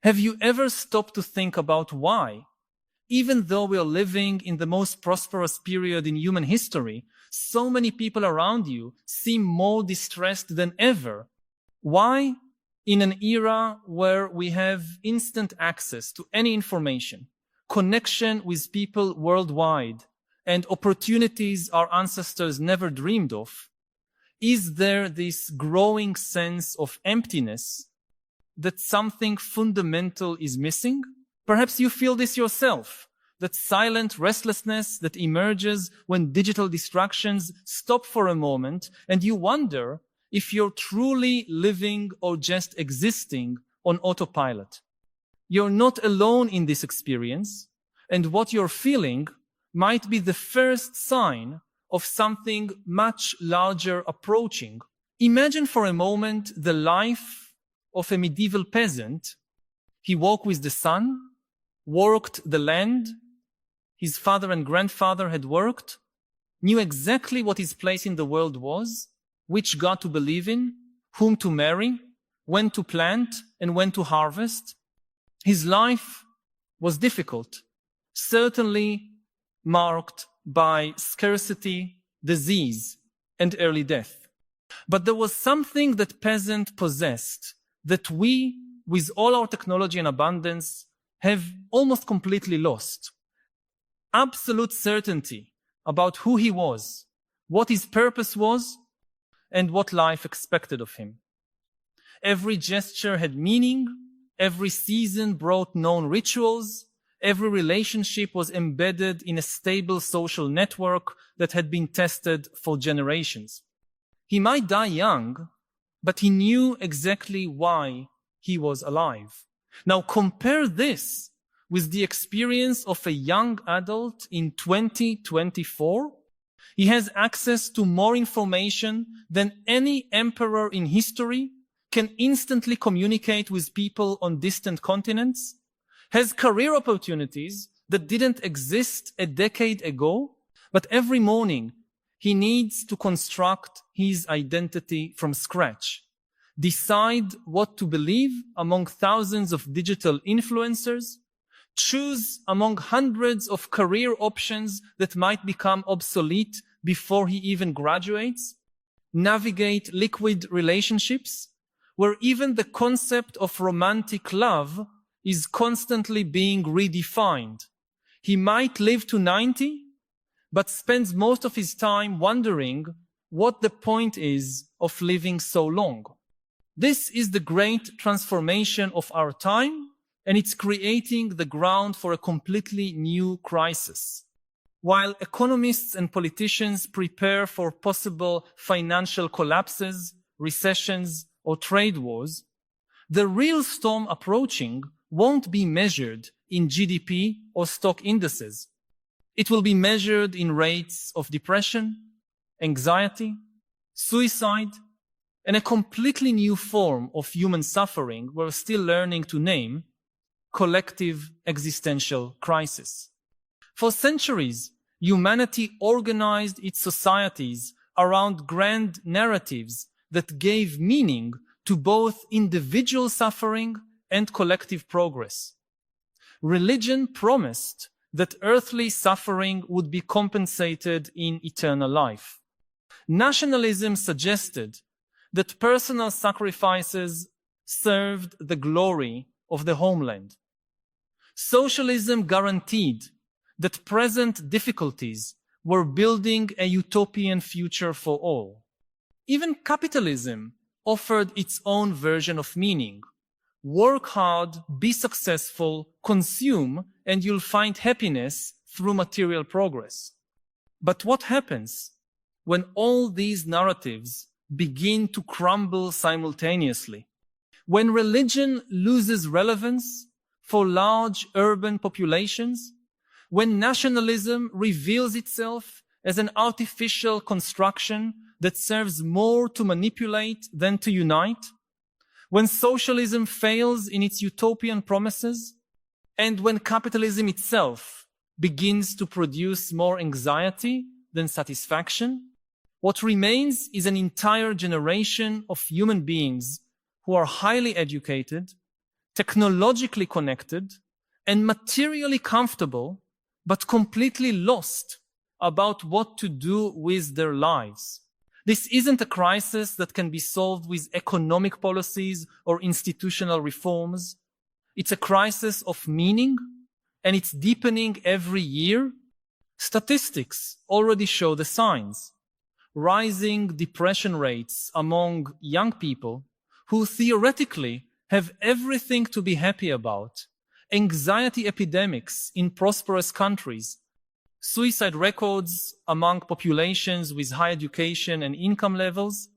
Have you ever stopped to think about why, even though we are living in the most prosperous period in human history, so many people around you seem more distressed than ever? Why, in an era where we have instant access to any information, connection with people worldwide, and opportunities our ancestors never dreamed of, is there this growing sense of emptiness, that something fundamental is missing? Perhaps you feel this yourself, that silent restlessness that emerges when digital distractions stop for a moment, and you wonder if you're truly living or just existing on autopilot. You're not alone in this experience, and what you're feeling might be the first sign of something much larger approaching. Imagine for a moment the life of a medieval peasant. He woke with the sun, worked the land, his father and grandfather had worked, knew exactly what his place in the world was, which God to believe in, whom to marry, when to plant, and when to harvest. His life was difficult, certainly marked by scarcity, disease, and early death. But there was something that peasant possessed that we, with all our technology and abundance, have almost completely lost. Absolute certainty about who he was, what his purpose was, and what life expected of him. Every gesture had meaning, every season brought known rituals, every relationship was embedded in a stable social network that had been tested for generations. He might die young, but he knew exactly why he was alive. Now compare this with the experience of a young adult in 2024. He has access to more information than any emperor in history, can instantly communicate with people on distant continents, has career opportunities that didn't exist a decade ago, but every morning he needs to construct his identity from scratch, decide what to believe among thousands of digital influencers, choose among hundreds of career options that might become obsolete before he even graduates, navigate liquid relationships, where even the concept of romantic love is constantly being redefined. He might live to 90, but spends most of his time wondering what the point is of living so long. This is the great transformation of our time, and it's creating the ground for a completely new crisis. While economists and politicians prepare for possible financial collapses, recessions, or trade wars, the real storm approaching won't be measured in GDP or stock indices. It will be measured in rates of depression, anxiety, suicide, and a completely new form of human suffering we're still learning to name: collective existential crisis. For centuries, humanity organized its societies around grand narratives that gave meaning to both individual suffering and collective progress. Religion promised that earthly suffering would be compensated in eternal life. Nationalism suggested that personal sacrifices served the glory of the homeland. Socialism guaranteed that present difficulties were building a utopian future for all. Even capitalism offered its own version of meaning. Work hard, be successful, consume, and you'll find happiness through material progress. But what happens when all these narratives begin to crumble simultaneously? When religion loses relevance for large urban populations, when nationalism reveals itself as an artificial construction that serves more to manipulate than to unite, when socialism fails in its utopian promises, and when capitalism itself begins to produce more anxiety than satisfaction, what remains is an entire generation of human beings who are highly educated, technologically connected, and materially comfortable, but completely lost about what to do with their lives. This isn't a crisis that can be solved with economic policies or institutional reforms. It's a crisis of meaning, and it's deepening every year. Statistics already show the signs. Rising depression rates among young people who theoretically have everything to be happy about, anxiety epidemics in prosperous countries, suicide records among populations with high education and income levels.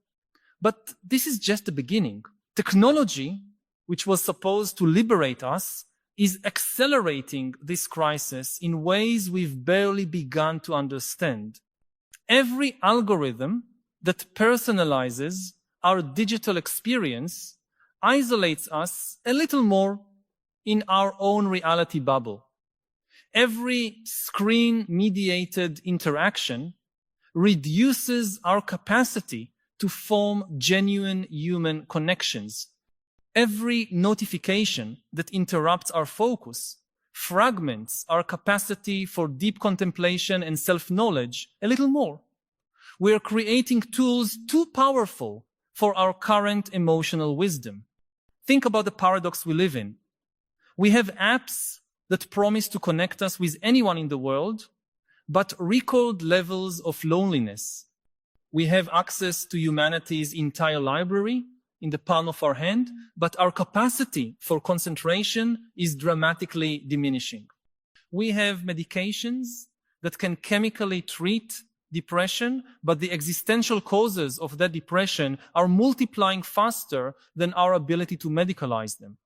But this is just the beginning. Technology, which was supposed to liberate us, is accelerating this crisis in ways we've barely begun to understand. Every algorithm that personalizes our digital experience isolates us a little more in our own reality bubble. Every screen-mediated interaction reduces our capacity to form genuine human connections. Every notification that interrupts our focus fragments our capacity for deep contemplation and self-knowledge a little more. We are creating tools too powerful for our current emotional wisdom. Think about the paradox we live in. We have apps that promise to connect us with anyone in the world, but record levels of loneliness. We have access to humanity's entire library in the palm of our hand, but our capacity for concentration is dramatically diminishing. We have medications that can chemically treat depression, but the existential causes of that depression are multiplying faster than our ability to medicalize them.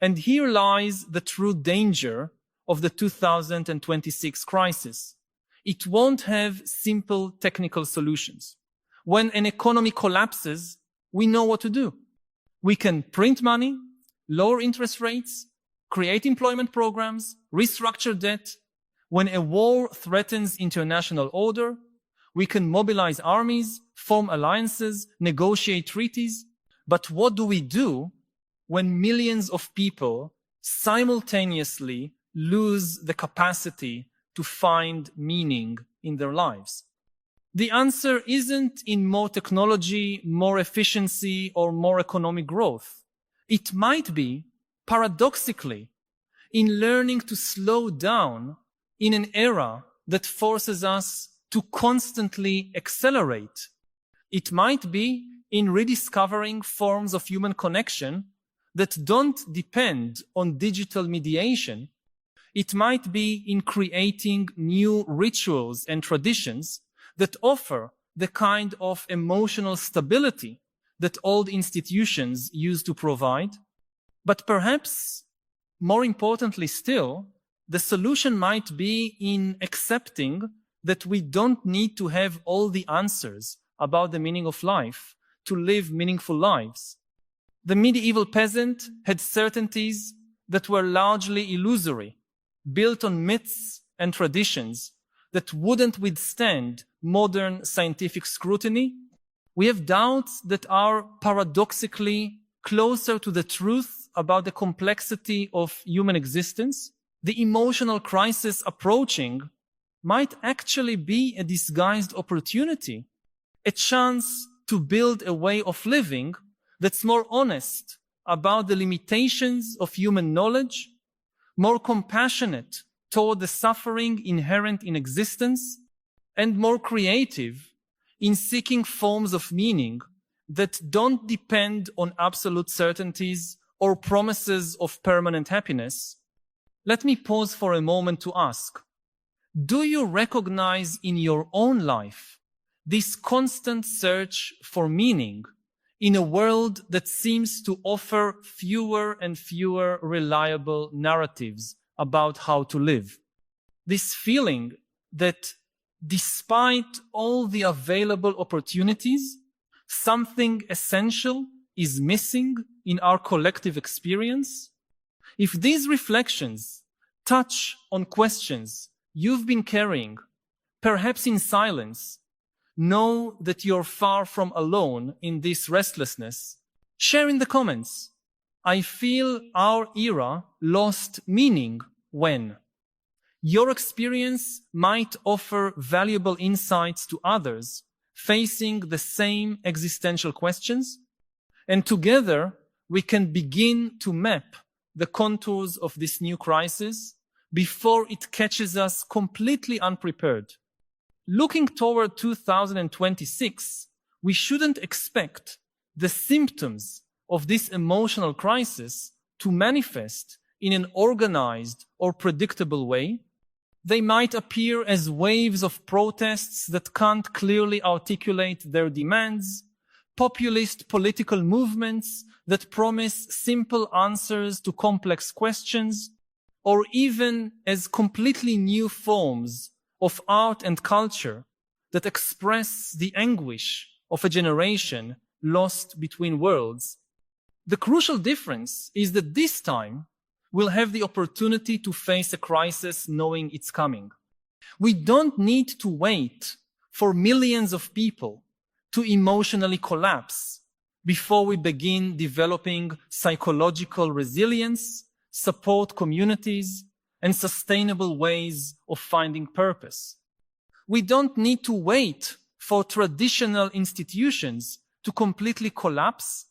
And here lies the true danger of the 2026 crisis. It won't have simple technical solutions. When an economy collapses, we know what to do. We can print money, lower interest rates, create employment programs, restructure debt. When a war threatens international order, we can mobilize armies, form alliances, negotiate treaties. But what do we do when millions of people simultaneously lose the capacity to find meaning in their lives? The answer isn't in more technology, more efficiency, or more economic growth. It might be, paradoxically, in learning to slow down in an era that forces us to constantly accelerate. It might be in rediscovering forms of human connection that don't depend on digital mediation. It might be in creating new rituals and traditions that offer the kind of emotional stability that old institutions used to provide. But perhaps, more importantly still, the solution might be in accepting that we don't need to have all the answers about the meaning of life to live meaningful lives. The medieval peasant had certainties that were largely illusory, built on myths and traditions that wouldn't withstand modern scientific scrutiny. We have doubts that are paradoxically closer to the truth about the complexity of human existence. The emotional crisis approaching might actually be a disguised opportunity, a chance to build a way of living that's more honest about the limitations of human knowledge, more compassionate toward the suffering inherent in existence, and more creative in seeking forms of meaning that don't depend on absolute certainties or promises of permanent happiness. Let me pause for a moment to ask, do you recognize in your own life this constant search for meaning in a world that seems to offer fewer and fewer reliable narratives about how to live? This feeling that despite all the available opportunities, something essential is missing in our collective experience? If these reflections touch on questions you've been carrying, perhaps in silence, know that you're far from alone in this restlessness. Share in the comments. I feel our era lost meaning when your experience might offer valuable insights to others facing the same existential questions, and together we can begin to map the contours of this new crisis before it catches us completely unprepared. Looking toward 2026, we shouldn't expect the symptoms of this emotional crisis to manifest in an organized or predictable way. They might appear as waves of protests that can't clearly articulate their demands, populist political movements that promise simple answers to complex questions, or even as completely new forms of art and culture that express the anguish of a generation lost between worlds. The crucial difference is that this time we'll have the opportunity to face a crisis knowing it's coming. We don't need to wait for millions of people to emotionally collapse before we begin developing psychological resilience, support communities, and sustainable ways of finding purpose. We don't need to wait for traditional institutions to completely collapse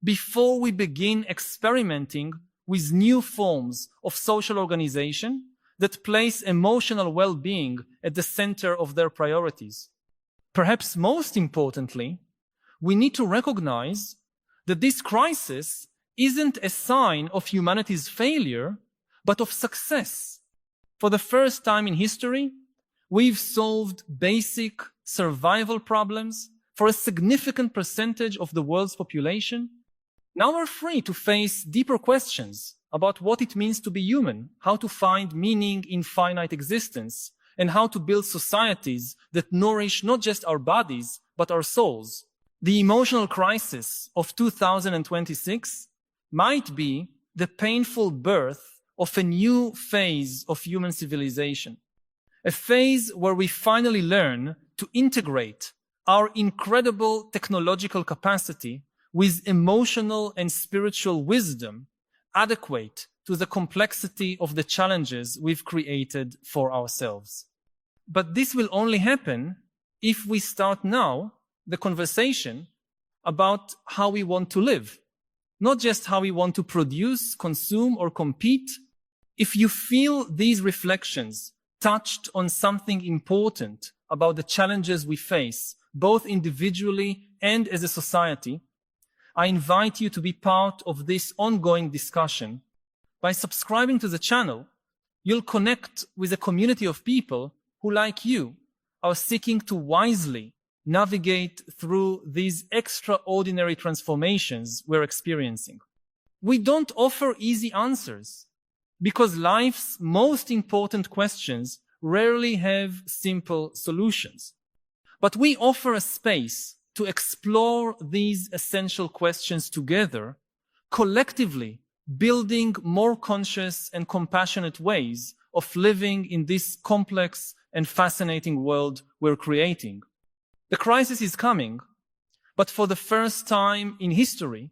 before we begin experimenting with new forms of social organization that place emotional well-being at the center of their priorities. Perhaps most importantly, we need to recognize that this crisis isn't a sign of humanity's failure, but of success. For the first time in history, we've solved basic survival problems for a significant percentage of the world's population. Now we're free to face deeper questions about what it means to be human, how to find meaning in finite existence, and how to build societies that nourish not just our bodies, but our souls. The emotional crisis of 2026 might be the painful birth of a new phase of human civilization, a phase where we finally learn to integrate our incredible technological capacity with emotional and spiritual wisdom adequate to the complexity of the challenges we've created for ourselves. But this will only happen if we start now the conversation about how we want to live, not just how we want to produce, consume, or compete. If you feel these reflections touched on something important about the challenges we face, both individually and as a society, I invite you to be part of this ongoing discussion. By subscribing to the channel, you'll connect with a community of people who, like you, are seeking to wisely navigate through these extraordinary transformations we're experiencing. We don't offer easy answers because life's most important questions rarely have simple solutions. But we offer a space to explore these essential questions together, collectively building more conscious and compassionate ways of living in this complex and fascinating world we're creating. The crisis is coming, but for the first time in history,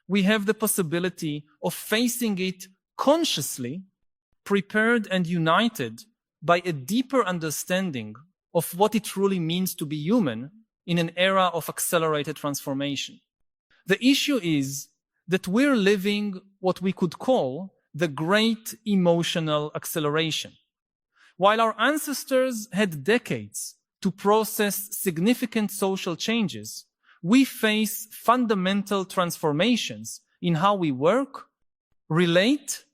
we have the possibility of facing it consciously, prepared and united by a deeper understanding of what it truly means to be human in an era of accelerated transformation. The issue is that we're living what we could call the great emotional acceleration. While our ancestors had decades to process significant social changes, we face fundamental transformations in how we work, relate,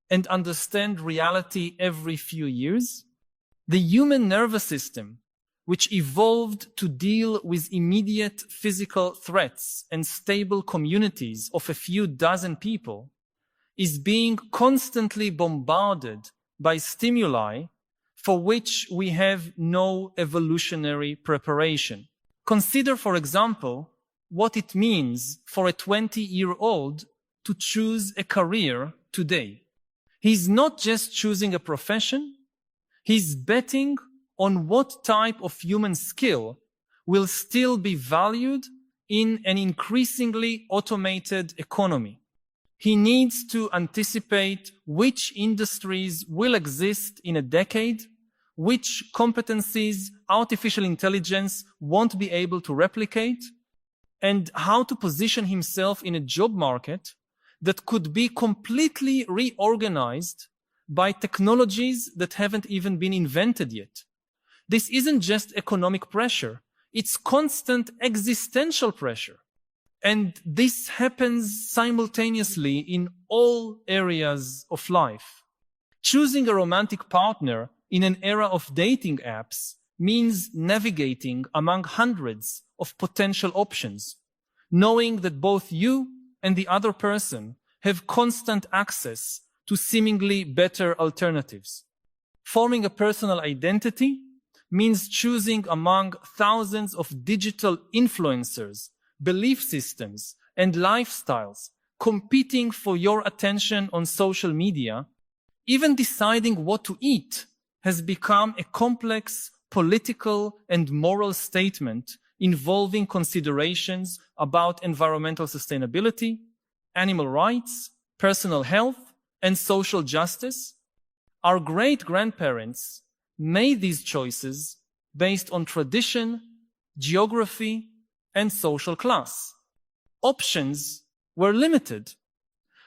and understand reality every few years. The human nervous system, which evolved to deal with immediate physical threats and stable communities of a few dozen people, is being constantly bombarded by stimuli for which we have no evolutionary preparation. Consider, for example, what it means for a 20-year-old to choose a career today. He's not just choosing a profession, he's betting on what type of human skill will still be valued in an increasingly automated economy. He needs to anticipate which industries will exist in a decade, which competencies artificial intelligence won't be able to replicate, and how to position himself in a job market that could be completely reorganized by technologies that haven't even been invented yet. This isn't just economic pressure, it's constant existential pressure. And this happens simultaneously in all areas of life. Choosing a romantic partner in an era of dating apps means navigating among hundreds of potential options, knowing that both you and the other person have constant access to seemingly better alternatives. Forming a personal identity means choosing among thousands of digital influencers, belief systems, and lifestyles competing for your attention on social media. Even deciding what to eat has become a complex political and moral statement involving considerations about environmental sustainability, animal rights, personal health, and social justice. Our great-grandparents made these choices based on tradition, geography, and social class. Options were limited,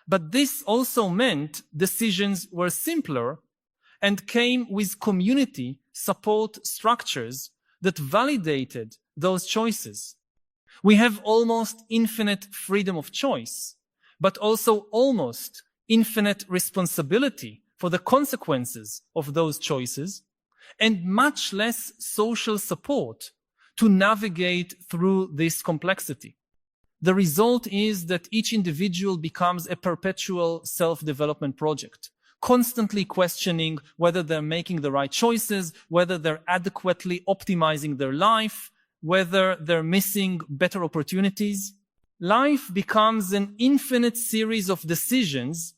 but this also meant decisions were simpler and came with community support structures that validated those choices. We have almost infinite freedom of choice, but also almost infinite responsibility for the consequences of those choices, and much less social support to navigate through this complexity. The result is that each individual becomes a perpetual self-development project, constantly questioning whether they're making the right choices, whether they're adequately optimizing their life, whether they're missing better opportunities. Life becomes an infinite series of decisions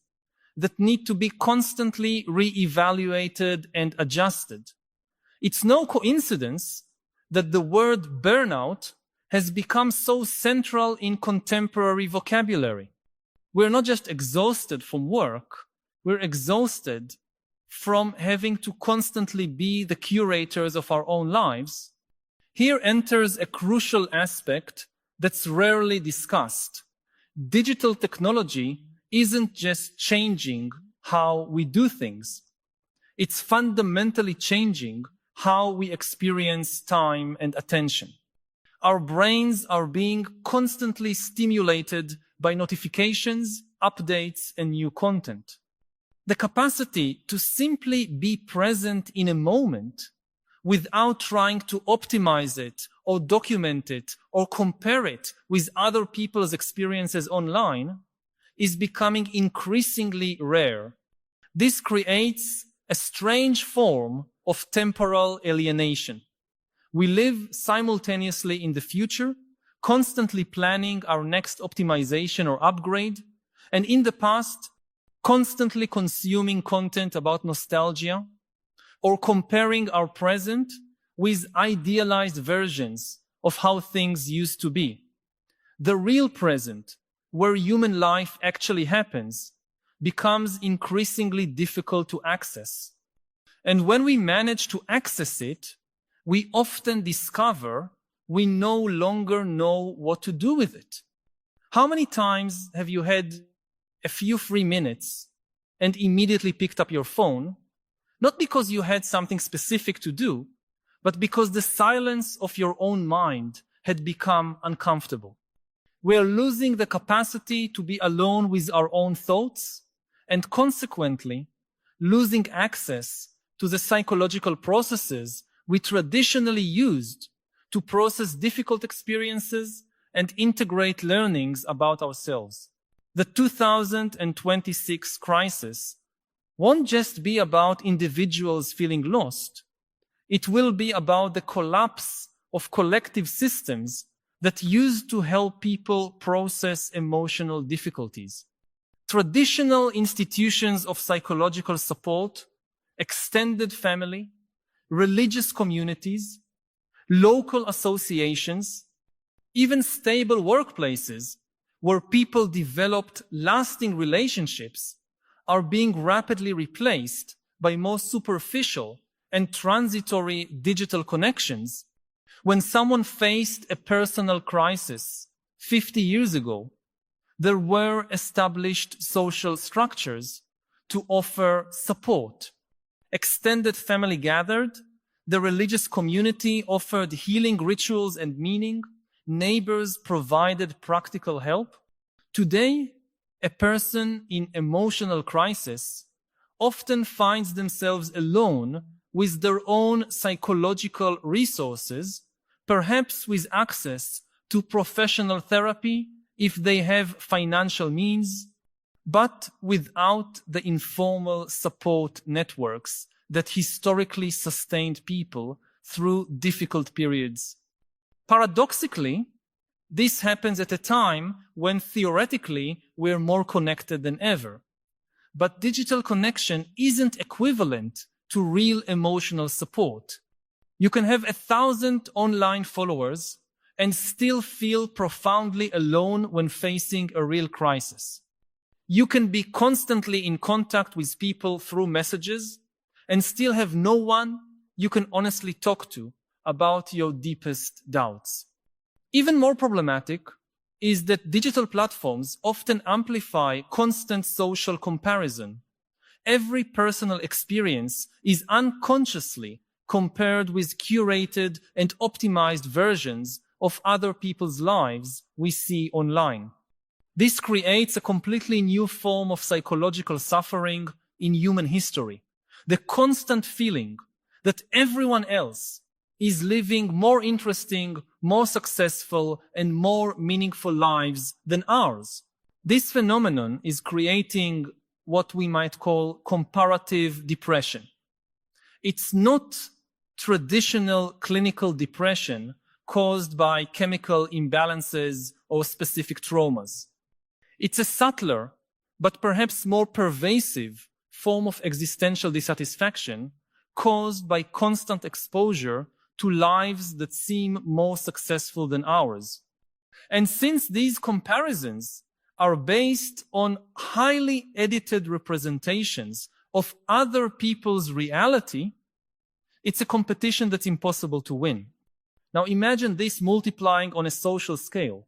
that need to be constantly re-evaluated and adjusted. It's no coincidence that the word burnout has become so central in contemporary vocabulary. We're not just exhausted from work, we're exhausted from having to constantly be the curators of our own lives. Here enters a crucial aspect that's rarely discussed. Digital technology isn't just changing how we do things. It's fundamentally changing how we experience time and attention. Our brains are being constantly stimulated by notifications, updates, and new content. The capacity to simply be present in a moment without trying to optimize it or document it or compare it with other people's experiences online is becoming increasingly rare. This creates a strange form of temporal alienation. We live simultaneously in the future, constantly planning our next optimization or upgrade, and in the past, constantly consuming content about nostalgia, or comparing our present with idealized versions of how things used to be. The real present, where human life actually happens, becomes increasingly difficult to access. And when we manage to access it, we often discover we no longer know what to do with it. How many times have you had a few free minutes and immediately picked up your phone, not because you had something specific to do, but because the silence of your own mind had become uncomfortable? We are losing the capacity to be alone with our own thoughts, and consequently, losing access to the psychological processes we traditionally used to process difficult experiences and integrate learnings about ourselves. The 2026 crisis won't just be about individuals feeling lost. It will be about the collapse of collective systems that used to help people process emotional difficulties. Traditional institutions of psychological support, extended family, religious communities, local associations, even stable workplaces where people developed lasting relationships, are being rapidly replaced by more superficial and transitory digital connections. When someone faced a personal crisis 50 years ago, there were established social structures to offer support. Extended family gathered, the religious community offered healing rituals and meaning, neighbors provided practical help. Today, a person in emotional crisis often finds themselves alone with their own psychological resources, perhaps with access to professional therapy if they have financial means, but without the informal support networks that historically sustained people through difficult periods. Paradoxically, this happens at a time when theoretically we're more connected than ever. But digital connection isn't equivalent to real emotional support. You can have 1,000 online followers and still feel profoundly alone when facing a real crisis. You can be constantly in contact with people through messages and still have no one you can honestly talk to about your deepest doubts. Even more problematic is that digital platforms often amplify constant social comparison. Every personal experience is unconsciously compared with curated and optimized versions of other people's lives we see online. This creates a completely new form of psychological suffering in human history. The constant feeling that everyone else is living more interesting, more successful, and more meaningful lives than ours. This phenomenon is creating what we might call comparative depression. It's not traditional clinical depression caused by chemical imbalances or specific traumas. It's a subtler, but perhaps more pervasive form of existential dissatisfaction caused by constant exposure to lives that seem more successful than ours. And since these comparisons are based on highly edited representations of other people's reality, it's a competition that's impossible to win. Now imagine this multiplying on a social scale.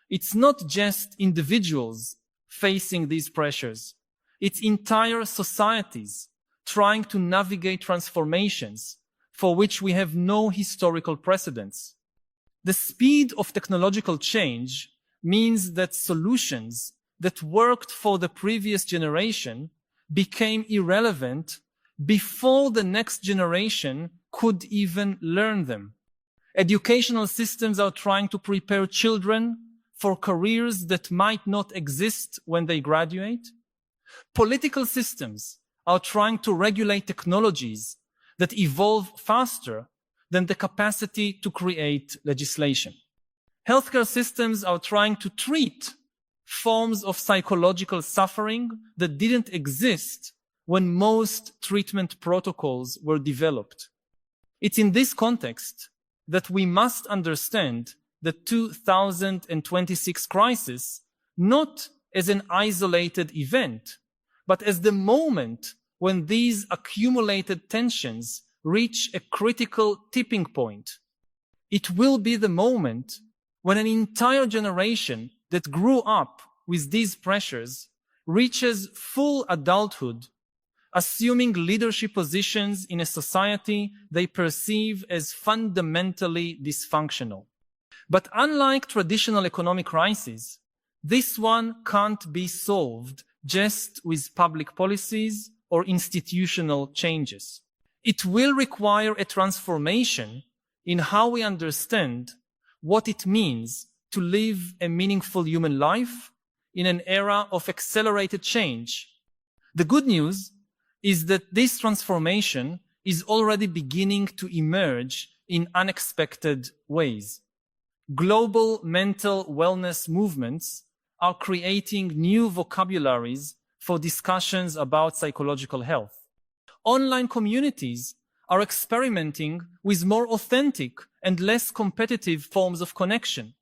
It's not just individuals facing these pressures. It's entire societies trying to navigate transformations for which we have no historical precedents. The speed of technological change means that solutions that worked for the previous generation became irrelevant before the next generation could even learn them. Educational systems are trying to prepare children for careers that might not exist when they graduate. Political systems are trying to regulate technologies that evolve faster than the capacity to create legislation. Healthcare systems are trying to treat forms of psychological suffering that didn't exist when most treatment protocols were developed. It's in this context that we must understand the 2026 crisis not as an isolated event, but as the moment when these accumulated tensions reach a critical tipping point. It will be the moment when an entire generation that grew up with these pressures reaches full adulthood, assuming leadership positions in a society they perceive as fundamentally dysfunctional. But unlike traditional economic crises, this one can't be solved just with public policies or institutional changes. It will require a transformation in how we understand what it means to live a meaningful human life in an era of accelerated change. The good news is that this transformation is already beginning to emerge in unexpected ways. Global mental wellness movements are creating new vocabularies for discussions about psychological health. Online communities are experimenting with more authentic and less competitive forms of connection.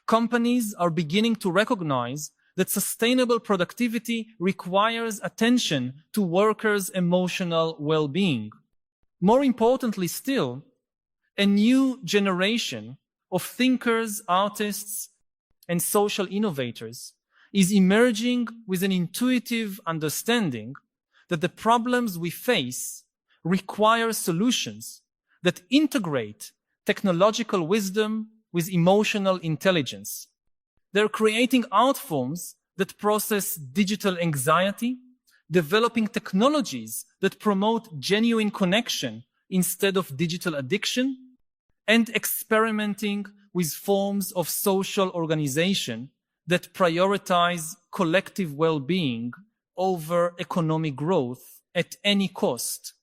Companies are beginning to recognize that sustainable productivity requires attention to workers' emotional well-being. More importantly still, a new generation of thinkers, artists, and social innovators is emerging with an intuitive understanding that the problems we face require solutions that integrate technological wisdom with emotional intelligence. They're creating art forms that process digital anxiety, developing technologies that promote genuine connection instead of digital addiction, and experimenting with forms of social organization that prioritize collective well-being over economic growth at any cost.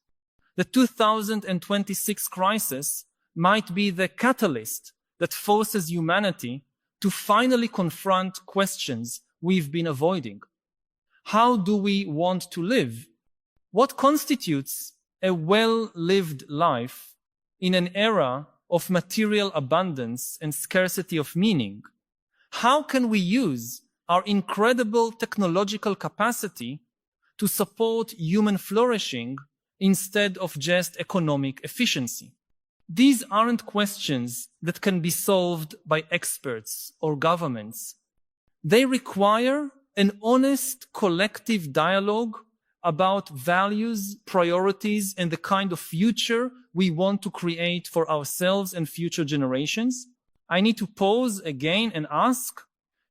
The 2026 crisis might be the catalyst that forces humanity to finally confront questions we've been avoiding. How do we want to live? What constitutes a well-lived life in an era of material abundance and scarcity of meaning? How can we use our incredible technological capacity to support human flourishing instead of just economic efficiency? These aren't questions that can be solved by experts or governments. They require an honest collective dialogue about values, priorities, and the kind of future we want to create for ourselves and future generations. I need to pause again and ask,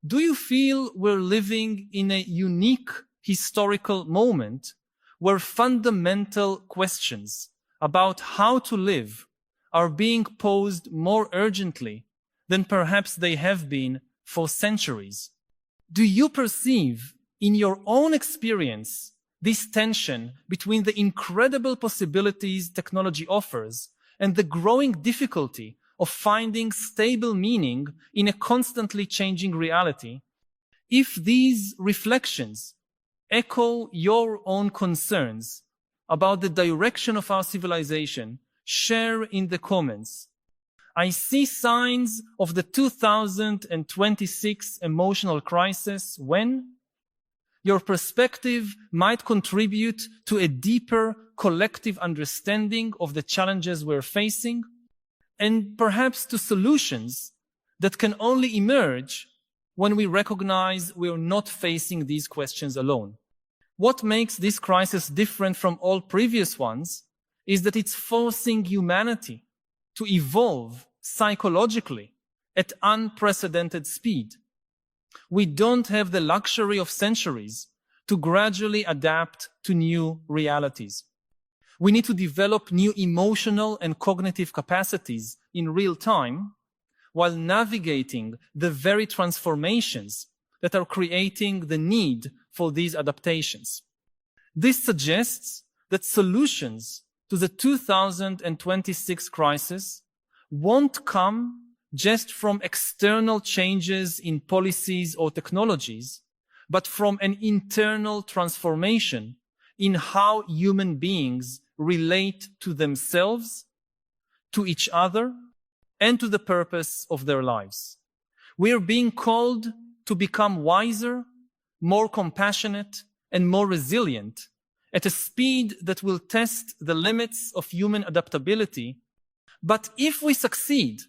do you feel we're living in a unique historical moment where fundamental questions about how to live are being posed more urgently than perhaps they have been for centuries? Do you perceive in your own experience this tension between the incredible possibilities technology offers and the growing difficulty of finding stable meaning in a constantly changing reality? If these reflections echo your own concerns about the direction of our civilization, share in the comments. I see signs of the 2026 emotional crisis when your perspective might contribute to a deeper collective understanding of the challenges we're facing, and perhaps to solutions that can only emerge when we recognize we're not facing these questions alone. What makes this crisis different from all previous ones is that it's forcing humanity to evolve psychologically at unprecedented speed. We don't have the luxury of centuries to gradually adapt to new realities. We need to develop new emotional and cognitive capacities in real time while navigating the very transformations that are creating the need for these adaptations. This suggests that solutions to the 2026 crisis won't come just from external changes in policies or technologies, but from an internal transformation in how human beings relate to themselves, to each other, and to the purpose of their lives. We are being called to become wiser, more compassionate, and more resilient at a speed that will test the limits of human adaptability. But if we succeed,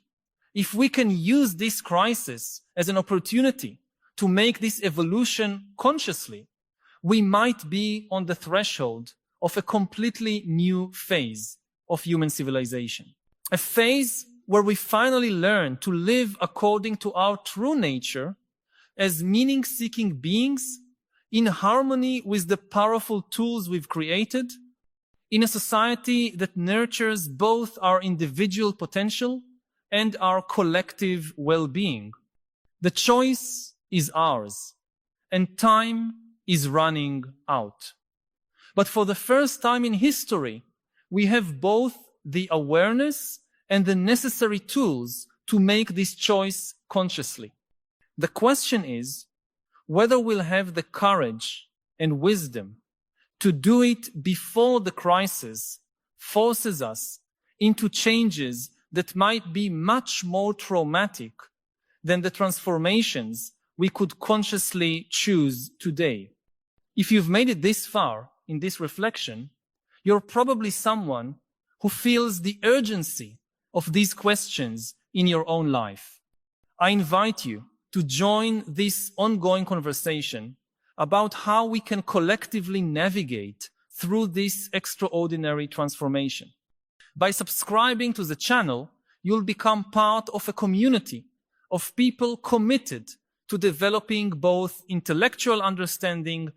if we can use this crisis as an opportunity to make this evolution consciously, we might be on the threshold of a completely new phase of human civilization. A phase where we finally learn to live according to our true nature as meaning-seeking beings in harmony with the powerful tools we've created, in a society that nurtures both our individual potential and our collective well-being. The choice is ours, and time is running out. But for the first time in history, we have both the awareness and the necessary tools to make this choice consciously. The question is whether we'll have the courage and wisdom to do it before the crisis forces us into changes that might be much more traumatic than the transformations we could consciously choose today. If you've made it this far in this reflection, you're probably someone who feels the urgency of these questions in your own life. I invite you to join this ongoing conversation about how we can collectively navigate through this extraordinary transformation. By subscribing to the channel, you'll become part of a community of people committed to developing both intellectual understanding and